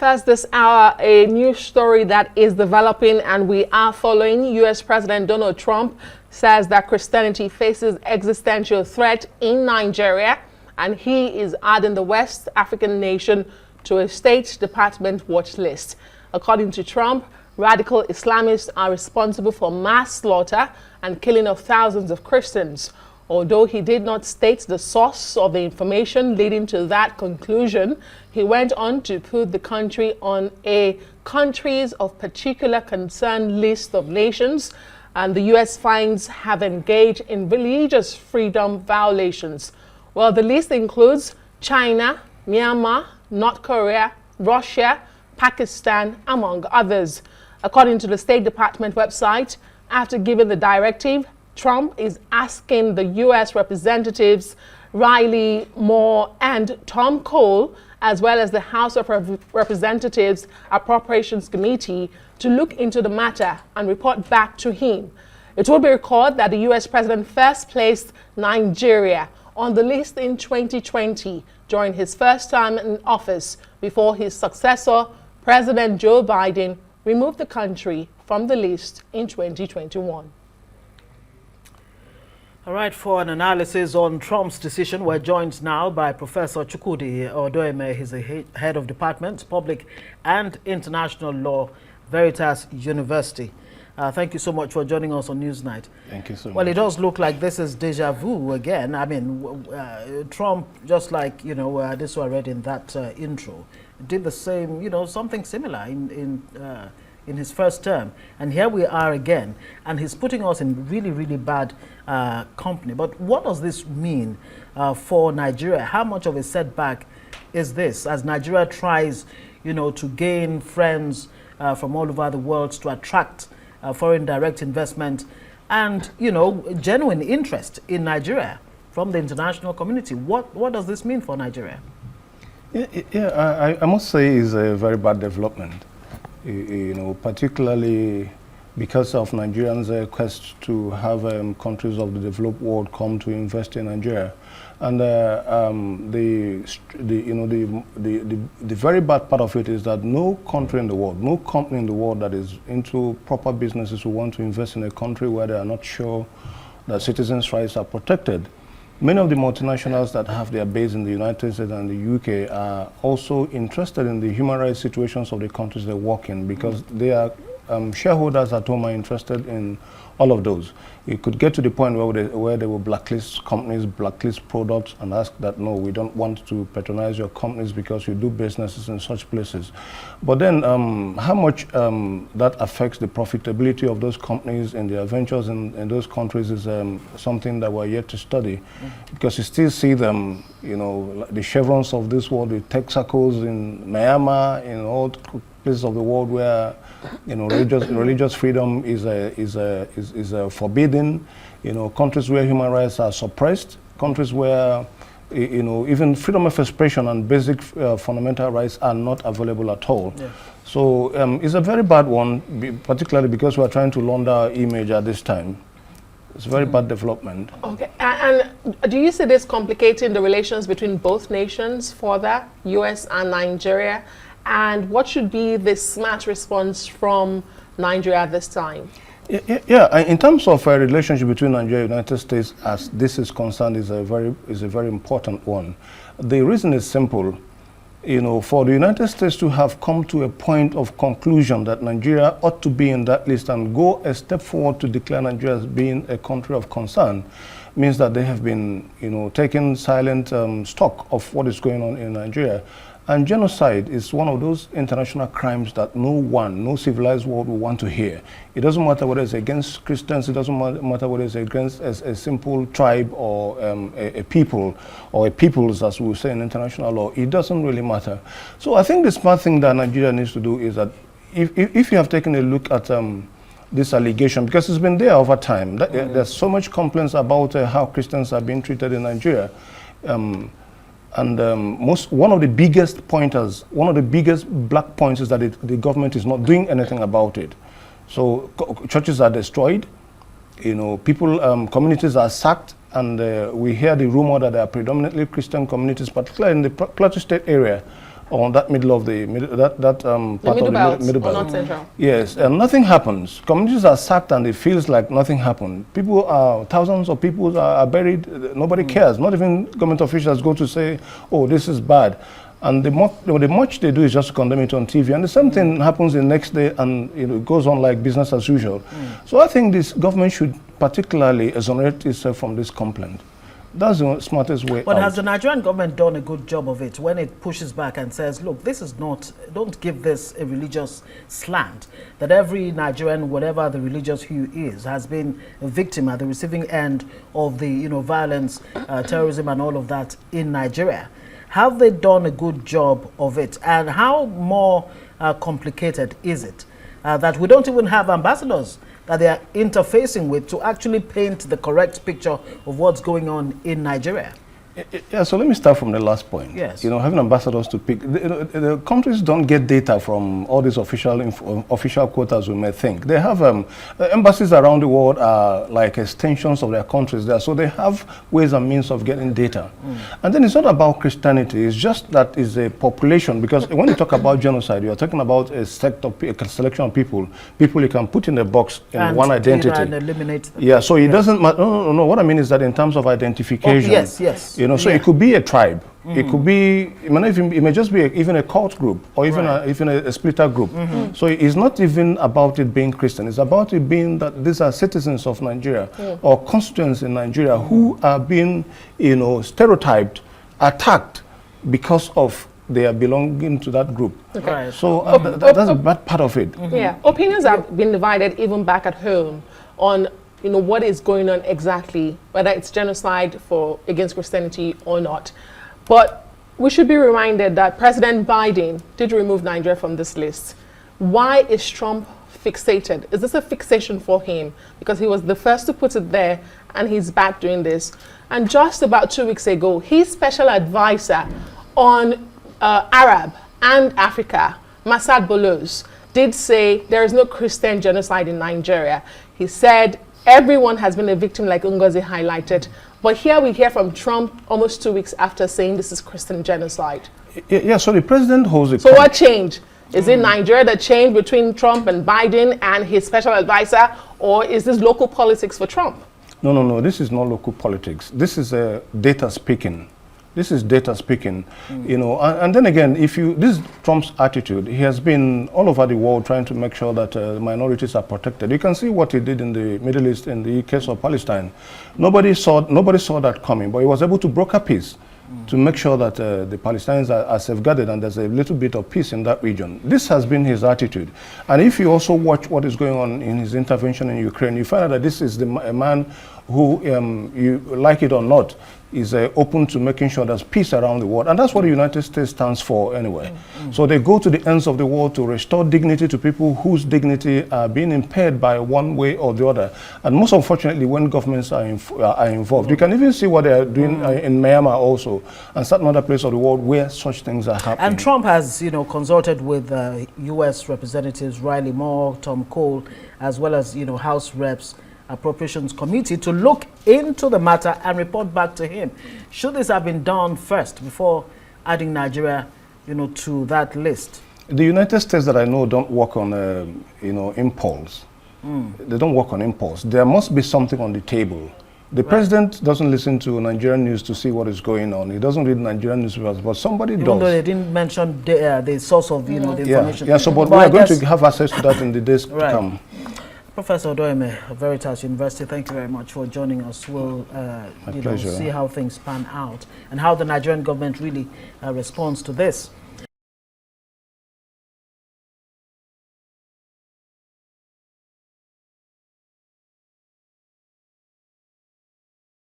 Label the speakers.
Speaker 1: First this hour, a new story that is developing and we are following. U.S. President Donald Trump says that Christianity faces existential threat in Nigeria, and he is adding the West African nation to a State Department watch list. According to Trump, radical Islamists are responsible for mass slaughter and killing of thousands of Christians. Although he did not state the source of the information leading to that conclusion, he went on to put the country on a countries of particular concern list of nations, and the U.S. finds have engaged in religious freedom violations. Well, the list includes China, Myanmar, North Korea, Russia, Pakistan, among others. According to the State Department website, after giving the directive, Trump is asking the U.S. representatives Riley Moore and Tom Cole, as well as the House of Representatives Appropriations Committee, to look into the matter and report back to him. It will be recalled that the U.S. president first placed Nigeria on the list in 2020 during his first time in office before his successor, President Joe Biden, removed the country from the list in 2021.
Speaker 2: All right, for an analysis on Trump's decision, we're joined now by Professor Chukwudi Odoeme. He's the head of Department, Public and International Law, Veritas University. Thank you so much for joining us on Newsnight.
Speaker 3: Thank you so much.
Speaker 2: Well, it does look like this is deja vu again. I mean, Trump, just like, this was read in that intro, did the same, something similar in his first term, and here we are again, and he's putting us in really, really bad company. But what does this mean for Nigeria? How much of a setback is this as Nigeria tries, to gain friends from all over the world, to attract foreign direct investment and, genuine interest in Nigeria from the international community? What does this mean for Nigeria?
Speaker 3: Yeah, I must say it's a very bad development. Particularly because of Nigerians' quest to have countries of the developed world come to invest in Nigeria, and the very bad part of it is that no country in the world, no company in the world that is into proper businesses who want to invest in a country where they are not sure that citizens' rights are protected. Many of the multinationals that have their base in the United States and the UK are also interested in the human rights situations of the countries they work in, because they are shareholders at home are interested in all of those. It could get to the point where they will blacklist companies, blacklist products, and ask that, no, we don't want to patronize your companies because you do businesses in such places. But then how much that affects the profitability of those companies and their ventures in those countries is something that we're yet to study. Because you still see them, the chevrons of this world, the Texacos in Myanmar, in all places of the world where religious freedom is forbidden, countries where human rights are suppressed, countries where even freedom of expression and basic fundamental rights are not available at all. Yeah. So it's a very bad one, particularly because we are trying to launder our image at this time. It's a very bad development. Okay,
Speaker 1: and do you see this complicating the relations between both nations further, US and Nigeria? And what should be the smart response from Nigeria at this time?
Speaker 3: Yeah, in terms of a relationship between Nigeria and the United States, as this is concerned, is a very important one. The reason is simple. For the United States to have come to a point of conclusion that Nigeria ought to be in that list and go a step forward to declare Nigeria as being a country of concern means that they have been, taking silent stock of what is going on in Nigeria. And genocide is one of those international crimes that no civilized world will want to hear. It doesn't matter whether it's against Christians, it doesn't matter whether it's against a simple tribe or a people, or a peoples, as we would say in international law. It doesn't really matter. So I think the smart thing that Nigeria needs to do is that if you have taken a look at this allegation, because it's been there over time, there's so much complaints about how Christians are being treated in Nigeria. One of the biggest pointers, one of the biggest black points is that the government is not doing anything about it. So churches are destroyed, communities are sacked, and we hear the rumor that there are predominantly Christian communities, particularly in the Plateau State area, on that middle of the part
Speaker 1: middle
Speaker 3: of the
Speaker 1: belt,
Speaker 3: middle
Speaker 1: or
Speaker 3: belt.
Speaker 1: not central.
Speaker 3: Yes, and nothing happens. Communities are sacked and it feels like nothing happened. People are, thousands of people are buried, nobody cares. Not even government officials go to say, oh, this is bad. And the much they do is just condemn it on TV. And the same thing happens the next day, and it goes on like business as usual. So I think this government should particularly exonerate itself from this complaint. That's the smartest way
Speaker 2: But
Speaker 3: out.
Speaker 2: has the Nigerian government done a good job of it when it pushes back and says, look, this is not, don't give this a religious slant, that every Nigerian, whatever the religious hue is, has been a victim at the receiving end of the violence, terrorism and all of that in Nigeria. Have they done a good job of it? And how more complicated is it that we don't even have ambassadors that they are interfacing with to actually paint the correct picture of what's going on in Nigeria?
Speaker 3: Yeah, so let me start from the last point.
Speaker 2: Yes.
Speaker 3: Having ambassadors to pick, the countries don't get data from all these official quotas we may think. They have embassies around the world are like extensions of their countries there, so they have ways and means of getting data. And then it's not about Christianity, it's just that it's a population, because when you talk about genocide, you're talking about a selection of people you can put in a box in
Speaker 2: And
Speaker 3: one identity.
Speaker 2: and eliminate them.
Speaker 3: Yeah, so it doesn't matter. No. What I mean is that in terms of identification,
Speaker 2: yes.
Speaker 3: so it could be a tribe. It could be, it may just be even a cult group, or even a splitter group. So it's not even about it being Christian. It's about it being that these are citizens of Nigeria or constituents in Nigeria who are being, stereotyped, attacked because of their belonging to that group.
Speaker 2: Okay. Right.
Speaker 3: So that's a bad part of it.
Speaker 1: Yeah, opinions have been divided even back at home on what is going on exactly, whether it's genocide against Christianity or not. But we should be reminded that President Biden did remove Nigeria from this list. Why is Trump fixated? Is this a fixation for him? Because he was the first to put it there, and he's back doing this. And just about 2 weeks ago, his special advisor on Arab and Africa, Massad Bolos, did say there is no Christian genocide in Nigeria. He said everyone has been a victim, like Ngozi highlighted. But here we hear from Trump almost 2 weeks after saying this is Christian genocide.
Speaker 3: Yeah, so the president holds
Speaker 1: So what changed? Is it Nigeria that changed between Trump and Biden and his special advisor, or is this local politics for Trump?
Speaker 3: No, this is not local politics. This is data speaking. This is data speaking, and then again, this is Trump's attitude. He has been all over the world trying to make sure that minorities are protected. You can see what he did in the Middle East in the case of Palestine. Nobody saw that coming, but he was able to broker peace to make sure that the Palestinians are safeguarded and there's a little bit of peace in that region. This has been his attitude. And if you also watch what is going on in his intervention in Ukraine, you find out that this is a man who, you like it or not, is open to making sure there's peace around the world. And that's what the United States stands for anyway. So they go to the ends of the world to restore dignity to people whose dignity are being impaired by one way or the other. And most unfortunately, when governments are involved. You can even see what they are doing in Myanmar also, and certain other places of the world where such things are happening.
Speaker 2: And Trump has, consulted with U.S. Representatives Riley Moore, Tom Cole, as well as, House Reps Appropriations Committee to look into the matter and report back to him. Should this have been done first before adding Nigeria, to that list?
Speaker 3: The United States that I know don't work on, impulse. They don't work on impulse. There must be something on the table. The president doesn't listen to Nigerian news to see what is going on. He doesn't read Nigerian newspapers, but somebody does.
Speaker 2: Even though they didn't mention the source of, the information.
Speaker 3: Yeah. So, but we are going to have access to that in the days to come.
Speaker 2: Professor Odoeme of Veritas University, thank you very much for joining us. We'll see how things pan out and how the Nigerian government really responds to this.